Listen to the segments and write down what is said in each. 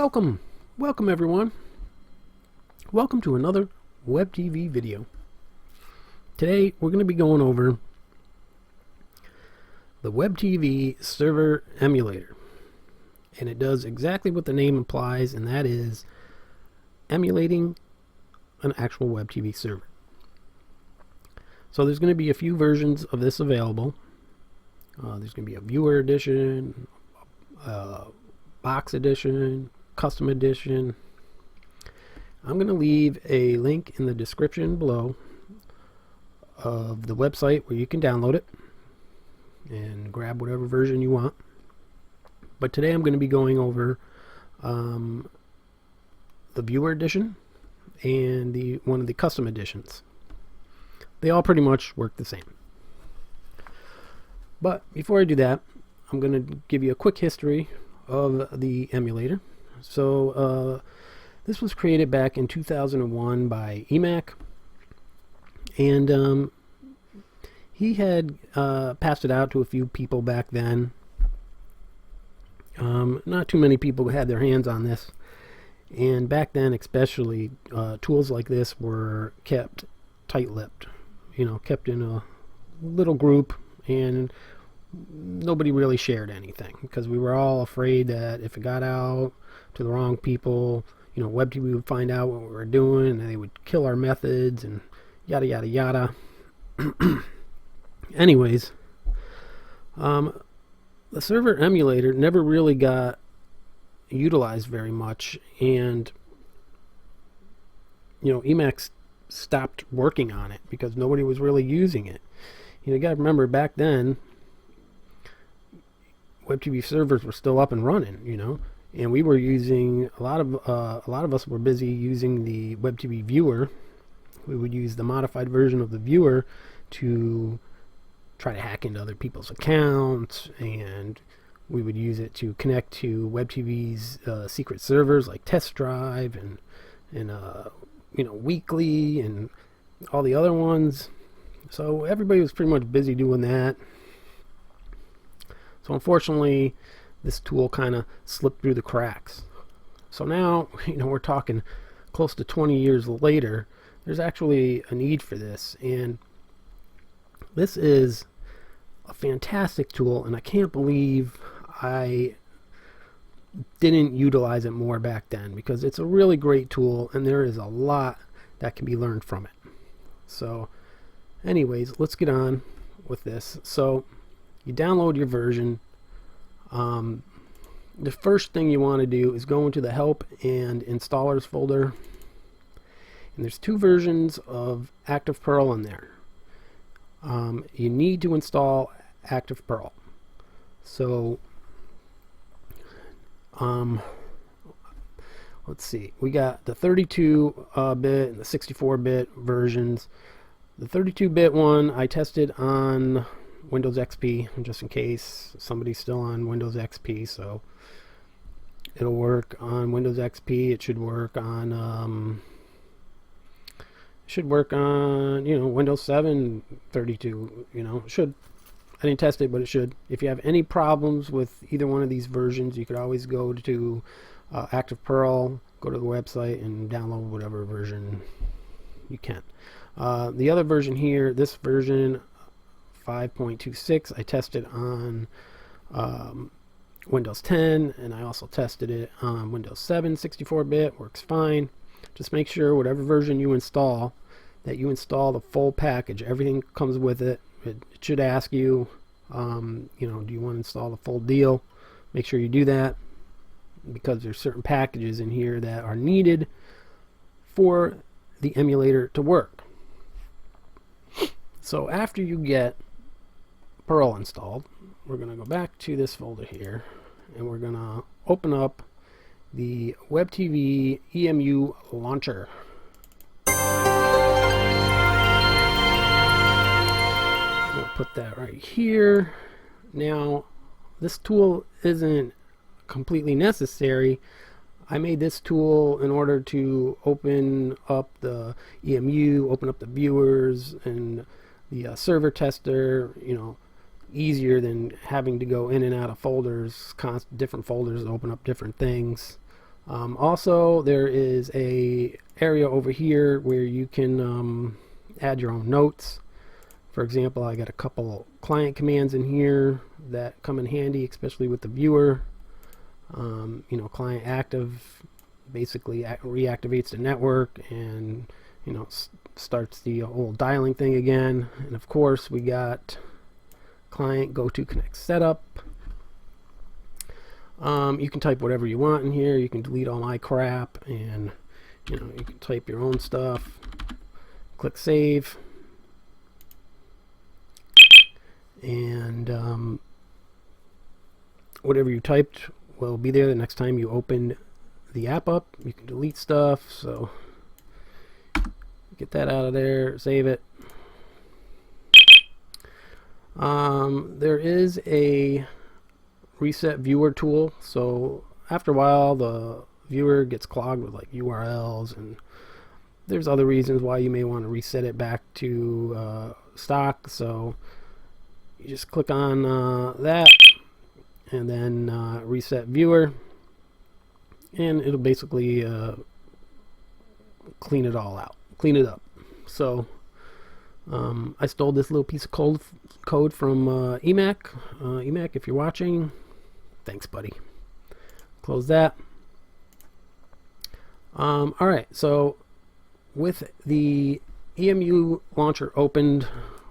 Welcome everyone. Welcome to another WebTV video. Today we're going to be going over the WebTV server emulator. And it does exactly what the name implies, and that is emulating an actual WebTV server. So there's going to be a few versions of this available. There's going to be a viewer edition, box edition, custom edition. I'm going to leave a link in the description below of the website where you can download it and grab whatever version you want. But today I'm going to be going over the viewer edition and one of the custom editions. They all pretty much work the same. But before I do that, I'm going to give you a quick history of the emulator. So this was created back in 2001 by eMac, and he had passed it out to a few people back then. Not too many people had their hands on this, and back then especially tools like this were kept tight-lipped, kept in a little group, and nobody really shared anything because we were all afraid that if it got out to the wrong people, WebTV would find out what we were doing and they would kill our methods and yada yada yada. Anyways, the server emulator never really got utilized very much, and eMac stopped working on it because nobody was really using it. You got to remember, back then WebTV servers were still up and running, and we were using a lot of us were busy using the WebTV viewer. We would use the modified version of the viewer to try to hack into other people's accounts, and we would use it to connect to WebTV's secret servers like Test Drive and Weekly and all the other ones. So everybody was pretty much busy doing that. So unfortunately, this tool kind of slipped through the cracks. So now, we're talking close to 20 years later, there's actually a need for this. And this is a fantastic tool, and I can't believe I didn't utilize it more back then, because it's a really great tool and there is a lot that can be learned from it. So anyways, let's get on with this. So you download your version. The first thing you want to do is go into the help and installers folder, and there's two versions of Active Perl in there. You need to install Active Perl. So let's see, we got the 32-bit and the 64-bit versions. The 32-bit one I tested on Windows XP, just in case somebody's still on Windows XP. So it'll work on Windows XP. It should work on Windows 7 32. It should. I didn't test it, but it should. If you have any problems with either one of these versions, you could always go to Active Perl, go to the website, and download whatever version you can. The other version here, this version 5.26, I tested on Windows 10, and I also tested it on Windows 7 64-bit. Works fine. Just make sure whatever version you install, that you install the full package. Everything comes with it. It should ask you, do you want to install the full deal? Make sure you do that, because there's certain packages in here that are needed for the emulator to work. So after you get Perl installed, we're going to go back to this folder here, and we're going to open up the WebTV EMU launcher. I'm going to put that right here. Now, this tool isn't completely necessary. I made this tool in order to open up the EMU, open up the viewers and the server tester, easier than having to go in and out of folders, different folders to open up different things. Also, there is a area over here where you can add your own notes. For example, I got a couple client commands in here that come in handy, especially with the viewer. Client active basically reactivates the network and starts the whole dialing thing again. And of course, we got client go to connect setup. You can type whatever you want in here. You can delete all my crap, and you can type your own stuff. Click save, and whatever you typed will be there the next time you open the app up. You can delete stuff, so get that out of there, save it. There is a reset viewer tool, so after a while the viewer gets clogged with like URLs, and there's other reasons why you may want to reset it back to stock. So you just click on that and then reset viewer, and it'll basically clean it all out, clean it up. So I stole this little piece of code from eMac. eMac, if you're watching, thanks, buddy. Close that. Alright, so with the EMU launcher opened,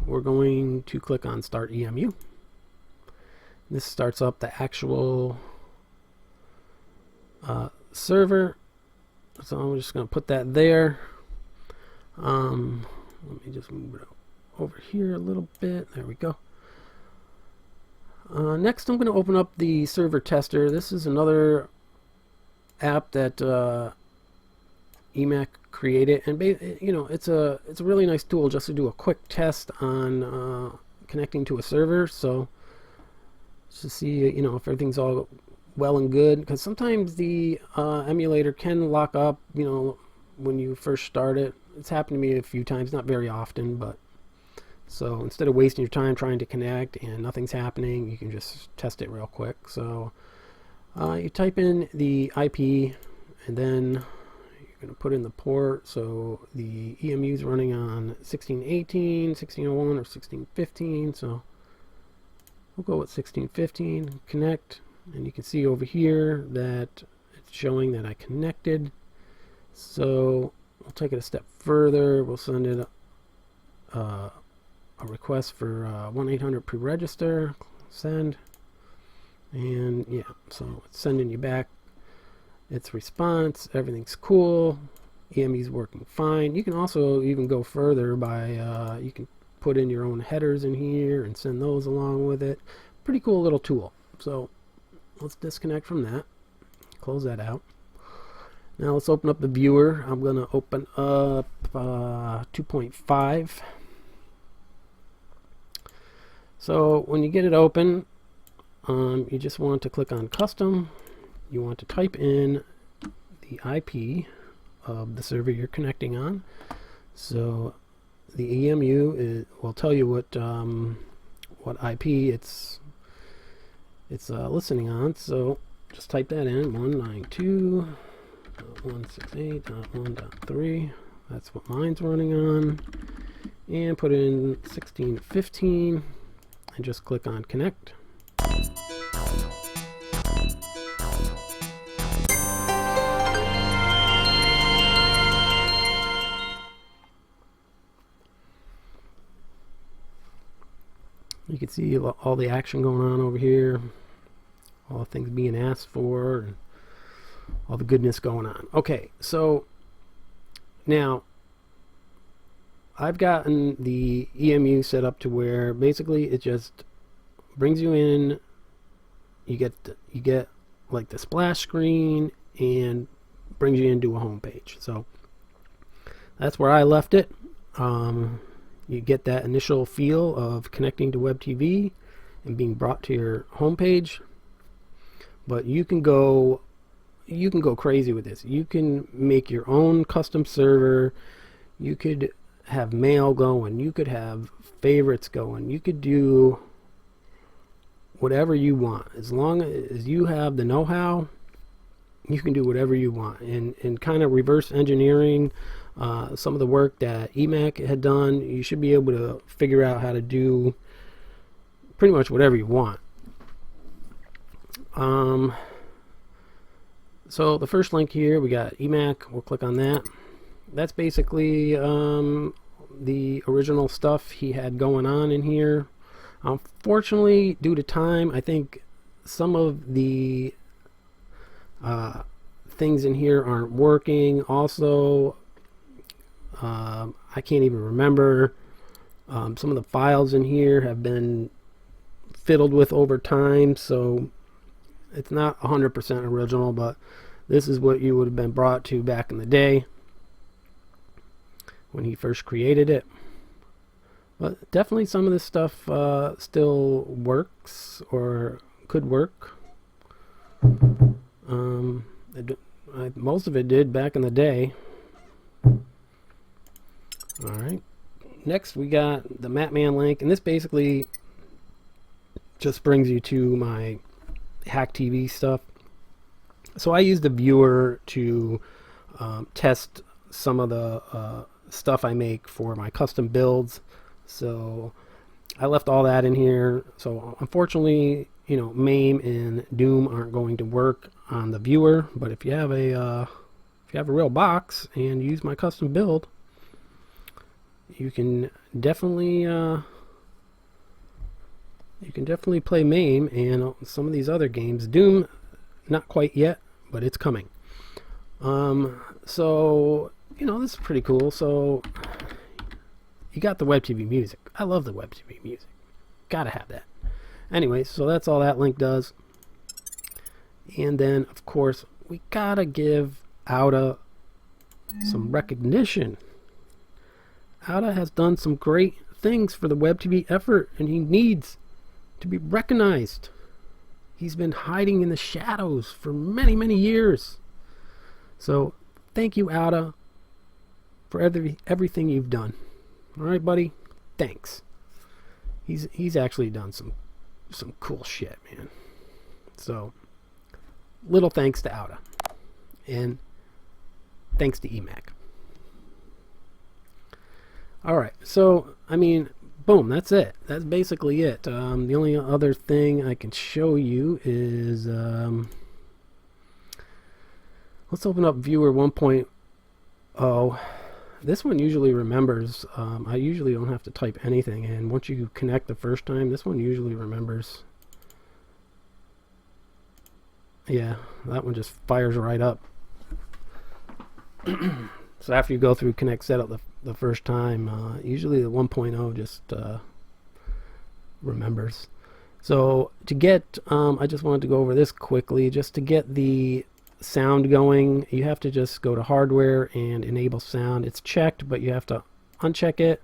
we're going to click on Start EMU. This starts up the actual server. So I'm just going to put that there. Let me just move it over here a little bit. There we go. Next, I'm going to open up the server tester. This is another app that eMac created, and it's a really nice tool just to do a quick test on connecting to a server. So to see if everything's all well and good, because sometimes the emulator can lock up when you first start it. It's happened to me a few times, not very often, but so instead of wasting your time trying to connect and nothing's happening, you can just test it real quick. So you type in the IP, and then you're going to put in the port. So the EMU is running on 1618, 1601, or 1615. So we'll go with 1615. Connect, and you can see over here that it's showing that I connected. So we'll take it a step further. We'll send it a request for 1-800 pre-register. Send, and yeah, so it's sending you back its response. Everything's cool. EMU's working fine. You can also even go further by you can put in your own headers in here and send those along with it. Pretty cool little tool. So let's disconnect from that. Close that out. Now let's open up the viewer. I'm going to open up 2.5. So when you get it open, you just want to click on custom. You want to type in the IP of the server you're connecting on. So the EMU will tell you what IP it's listening on. So just type that in, 192.168.1.3. That's what mine's running on. And put in 1615 and just click on connect. You can see all the action going on over here, all the things being asked for, and all the goodness going on. Okay, so now I've gotten the EMU set up to where basically it just brings you in. You get like the splash screen and brings you into a home page. So that's where I left it. You get that initial feel of connecting to WebTV and being brought to your home page, but you can go crazy with this. You can make your own custom server. You could have mail going. You could have favorites going. You could do whatever you want, as long as you have the know-how. you can do whatever you want, and kind of reverse engineering some of the work that eMac had done. You should be able to figure out how to do pretty much whatever you want. So the first link here, we got eMac. We'll click on that. That's basically the original stuff he had going on in here. Unfortunately, due to time, I think some of the things in here aren't working. Also, I can't even remember. Some of the files in here have been fiddled with over time, so it's not 100% original, but this is what you would have been brought to back in the day when he first created it. But definitely some of this stuff still works, or could work. Most of it did back in the day. Alright, next we got the Mapman link, and this basically just brings you to my Hack TV stuff. So I use the viewer to test some of the stuff I make for my custom builds. So I left all that in here. So unfortunately, you know, MAME and Doom aren't going to work on the viewer. But if you have a real box and use my custom build, you can definitely play MAME and some of these other games. Doom, not quite yet, but it's coming. So you know, this is pretty cool. So you got the WebTV music. I love the WebTV music. Gotta have that. Anyway, so that's all that link does. And then, of course, we gotta give Outa some recognition. Outa has done some great things for the WebTV effort, and he needs to be recognized. He's been hiding in the shadows for many, many years. So thank you, Outa, for everything you've done. All right, buddy. Thanks. He's actually done some cool shit, man. So little thanks to Outa, and thanks to eMac. All right. So I mean, boom. That's it. That's basically it. The only other thing I can show you is let's open up Viewer 1.0. This one usually remembers. I usually don't have to type anything, and once you connect the first time, this one usually remembers. Yeah, that one just fires right up. So after you go through Connect Setup the first time, usually the 1.0 just remembers. So to get, I just wanted to go over this quickly. Just to get the sound going, you have to just go to Hardware and Enable Sound. It's checked, but you have to uncheck it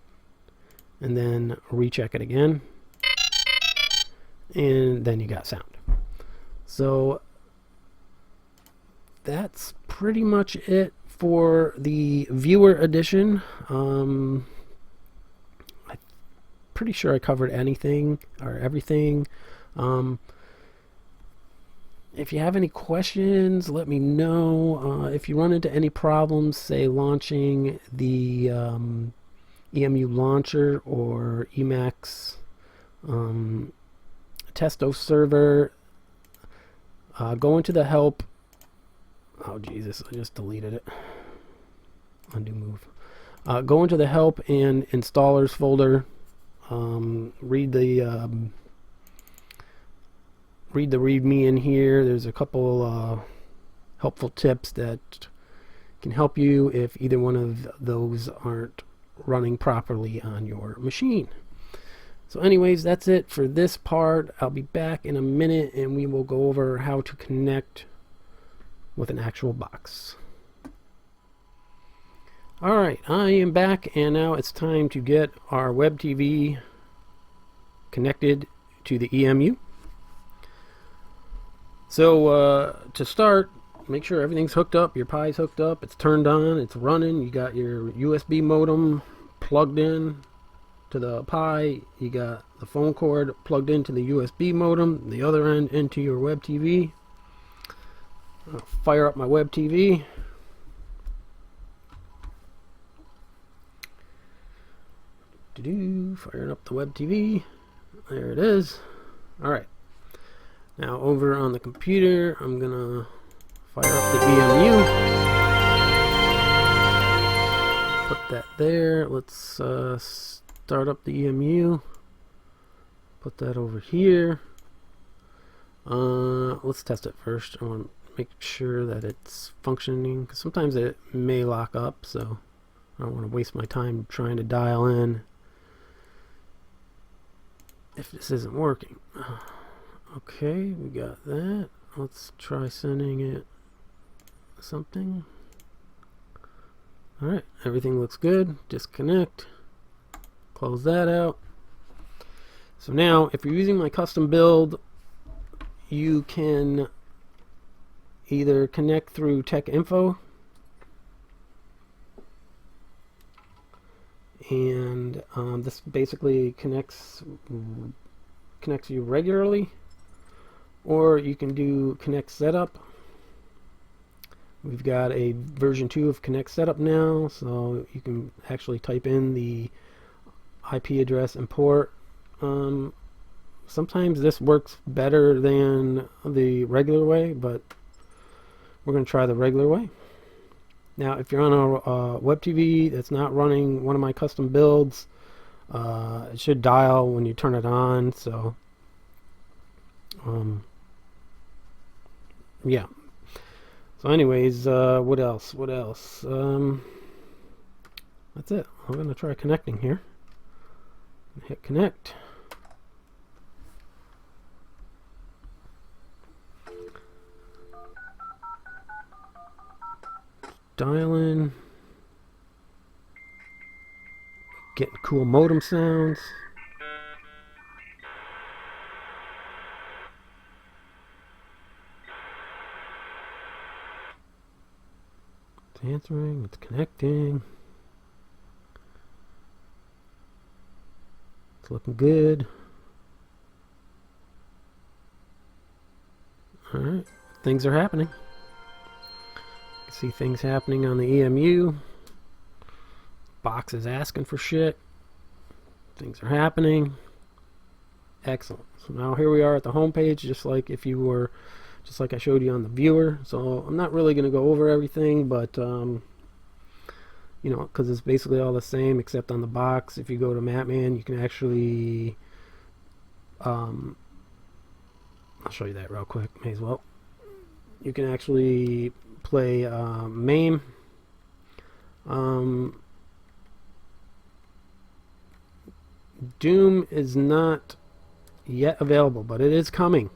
and then recheck it again, and then you got sound. So that's pretty much it for the Viewer edition. I'm pretty sure I covered anything or everything. If you have any questions, let me know. If you run into any problems, say launching the EMU launcher or eMac's Testo server, go into the help. Oh Jesus, I just deleted it. Undo move. Go into the help and installers folder. Read the README in here. There's a couple helpful tips that can help you if either one of those aren't running properly on your machine. So anyways, that's it for this part. I'll be back in a minute and we will go over how to connect with an actual box. Alright, I am back, and now it's time to get our WebTV connected to the EMU. So to start, make sure everything's hooked up, your Pi's hooked up, it's turned on, it's running, you got your USB modem plugged in to the Pi, you got the phone cord plugged into the USB modem, the other end into your WebTV. I'll fire up my WebTV. Firing up the WebTV. There it is. Alright. Now over on the computer, I'm gonna fire up the EMU. Put that there. Let's start up the EMU. Put that over here. Let's test it first. I want to make sure that it's functioning, because sometimes it may lock up, so I don't want to waste my time trying to dial in if this isn't working. Okay, we got that. Let's try sending it something. Alright, everything looks good. Disconnect. Close that out. So now, if you're using my custom build, you can either connect through Tech Info, and this basically connects you regularly, or you can do Connect Setup. We've got a version 2 of Connect Setup now, so you can actually type in the IP address and port. Sometimes this works better than the regular way, but we're going to try the regular way. Now, if you're on a WebTV that's not running one of my custom builds, it should dial when you turn it on. So, yeah. So, anyways, what else? What else? That's it. I'm going to try connecting here. Hit connect. Dialing. Getting cool modem sounds. It's answering, it's connecting. It's looking good. Alright, things are happening. See things happening on the EMU. Box is asking for shit. Things are happening. Excellent. So now here we are at the home page, just like I showed you on the viewer. So I'm not really going to go over everything, but you know, because it's basically all the same except on the box. If you go to Mapman, you can actually I'll show you that real quick. May as well. You can actually play MAME. Doom is not yet available, but it is coming.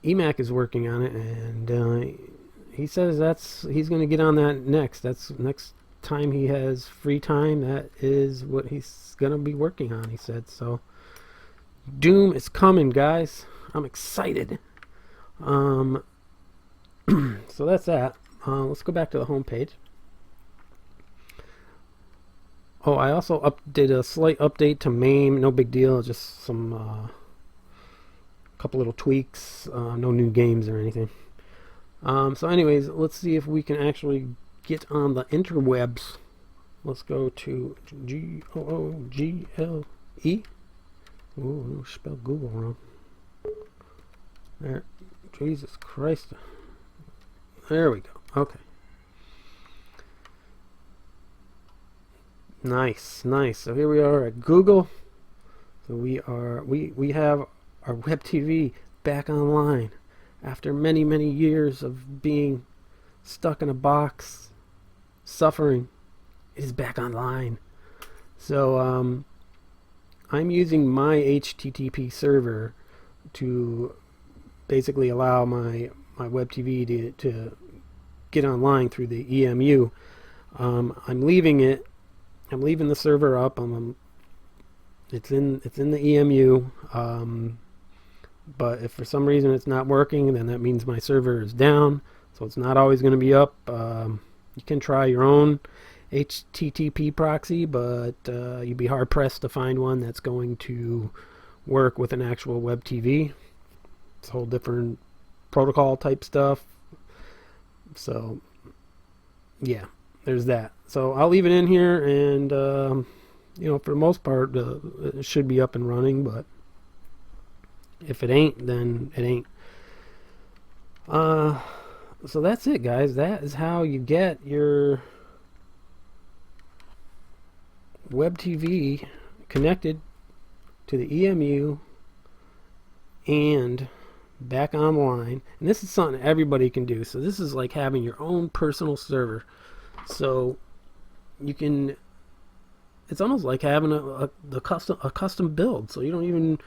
eMac is working on it, and he says he's going to get on that next. That's next time he has free time. That is what he's going to be working on, he said. So Doom is coming, guys. I'm excited. So that's that. Let's go back to the home page. Oh, I also did a slight update to MAME. No big deal. Just some couple little tweaks. No new games or anything. So anyways, let's see if we can actually get on the interwebs. Let's go to Google. Ooh, spelled Google wrong. There. Jesus Christ. There we go. Okay. Nice, nice. So here we are at Google. So we have our WebTV back online after many, many years of being stuck in a box, suffering. It is back online. So I'm using my HTTP server to basically allow my WebTV to get online through the EMU. I'm leaving the server up. It's in the EMU. But if for some reason it's not working, then that means my server is down. So it's not always going to be up. You can try your own HTTP proxy, but you'd be hard pressed to find one that's going to work with an actual WebTV. It's a whole different protocol type stuff. So yeah, there's that. So I'll leave it in here, and for the most part, it should be up and running. But if it ain't, then it ain't. So that's it, guys. That is how you get your WebTV connected to the EMU and back online. And this is something everybody can do. So this is like having your own personal server. So you can, it's almost like having a custom build. So you don't even,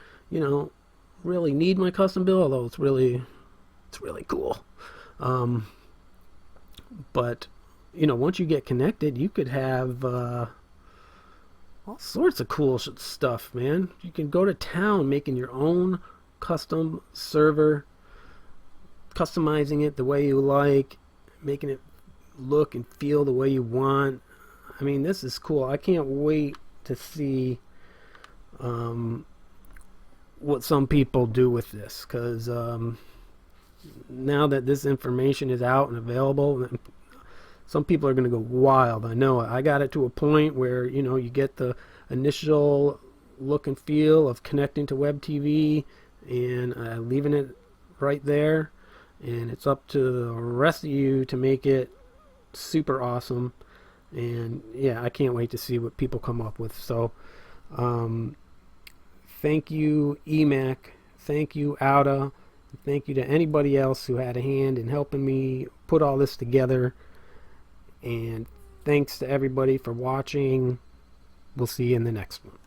really need my custom build, although it's really cool. But once you get connected, you could have all sorts of cool stuff, man. You can go to town making your own custom server, customizing it the way you like, making it look and feel the way you want. I mean, this is cool. I can't wait to see what some people do with this, because now that this information is out and available, some people are going to go wild. I know it. I got it to a point where you get the initial look and feel of connecting to WebTV and leaving it right there, and it's up to the rest of you to make it super awesome. And yeah, I can't wait to see what people come up with. So thank you, eMac. Thank you, Outa. Thank you to anybody else who had a hand in helping me put all this together. And thanks to everybody for watching. We'll see you in the next one.